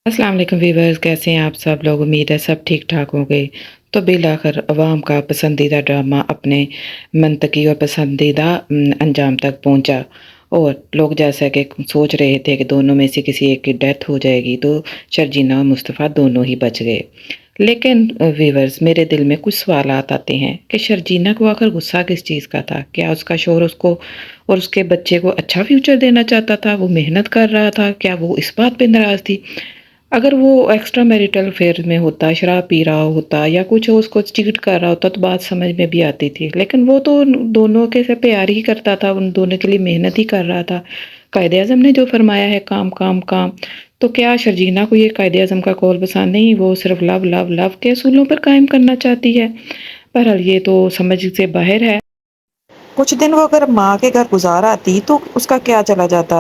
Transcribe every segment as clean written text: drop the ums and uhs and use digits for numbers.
अस्सलाम वालेकुम वीवर्स, कैसे हैं आप सब लोग। उम्मीद है सब ठीक ठाक होंगे। तो बिलाखिर अवाम का पसंदीदा ड्रामा अपने मंतकी और पसंदीदा अंजाम तक पहुंचा और लोग जैसा कि सोच रहे थे कि दोनों में से किसी एक की डेथ हो जाएगी, तो शर्जीना और मुस्तफ़ा दोनों ही बच गए। लेकिन वीवर्स, मेरे दिल में कुछ सवालात आते हैं कि शर्जीना को आखिर गुस्सा किस चीज़ का था। क्या उसका शौहर उसको और उसके बच्चे को अच्छा फ्यूचर देना चाहता था? वो मेहनत कर रहा था? क्या वो इस बात पे नाराज़ थी? अगर वो एक्स्ट्रा मैरिटल अफेयर में होता, शराब पी रहा होता या कुछ उसको चीट कर रहा होता, तो बात समझ में भी आती थी। लेकिन वो तो दोनों के से प्यार ही करता था, उन दोनों के लिए मेहनत ही कर रहा था। कायदे-आज़म ने जो फरमाया है काम, काम, काम, तो क्या शर्जीना को ये कायदे-आज़म का कौल पसंद नहीं? वो सिर्फ़ लव, लव, लव के असूलों पर कायम करना चाहती है। बहरहाल ये तो समझ से बाहर है। कुछ दिन वो अगर माँ के घर गुजार आती तो उसका क्या चला जाता,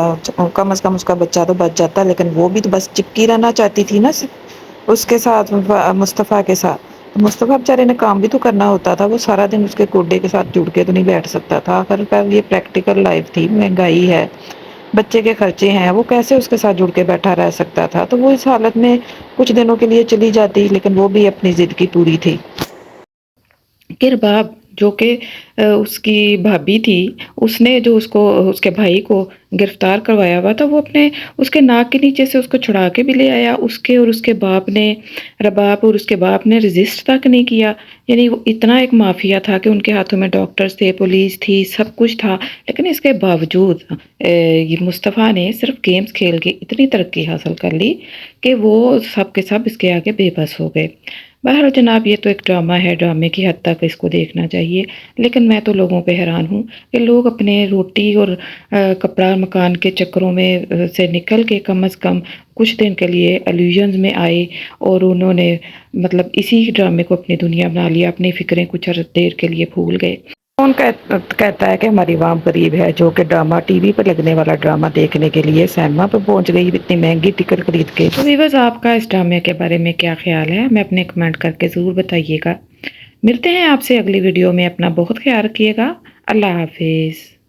कम से कम उसका बच्चा तो बच जाता। लेकिन वो भी तो बस चिपकी रहना चाहती थी ना उसके साथ, मुस्तफ़ा के साथ। तो मुस्तफ़ा बेचारे ने काम भी तो करना होता था, वो सारा दिन उसके कोडे के साथ जुड़ के तो नहीं बैठ सकता था। आखिरकार ये प्रैक्टिकल लाइफ थी, महंगाई है, बच्चे के खर्चे हैं, वो कैसे उसके साथ जुड़ के बैठा रह सकता था। तो वो इस हालत में कुछ दिनों के लिए चली जाती, लेकिन वो भी अपनी जिद की पूरी थी। किरबाब जो कि उसकी भाभी थी, उसने जो उसको उसके भाई को गिरफ्तार करवाया हुआ था, वो अपने उसके नाक के नीचे से उसको छुड़ा के भी ले आया। उसके और उसके बाप ने, रबाब और उसके बाप ने रजिस्ट तक नहीं किया। यानी वो इतना एक माफिया था कि उनके हाथों में डॉक्टर्स थे, पुलिस थी, सब कुछ था। लेकिन इसके बावजूद ये मुस्तफ़ा ने सिर्फ गेम्स खेल के इतनी तरक्की हासिल कर ली कि वो सब के सब इसके आगे बेबस हो गए। बहरहाल जनाब, ये तो एक ड्रामा है, ड्रामे की हद तक इसको देखना चाहिए। लेकिन मैं तो लोगों पे हैरान हूँ कि लोग अपने रोटी और कपड़ा मकान के चक्करों में से निकल के कम से कम कुछ दिन के लिए इल्यूजन्स में आए और उन्होंने मतलब इसी ड्रामे को अपनी दुनिया बना लिया, अपनी फ़िक्रें कुछ देर के लिए भूल गए। कौन कहता है कि हमारी आवाम गरीब है जो कि ड्रामा, टीवी पर लगने वाला ड्रामा देखने के लिए सिनेमा पर पहुंच गई इतनी महंगी टिकट खरीद के। तो वीवर्स, आपका इस ड्रामे के बारे में क्या ख्याल है, हमें अपने कमेंट करके ज़रूर बताइएगा। मिलते हैं आपसे अगली वीडियो में। अपना बहुत ख्याल रखिएगा। अल्लाह हाफिज़।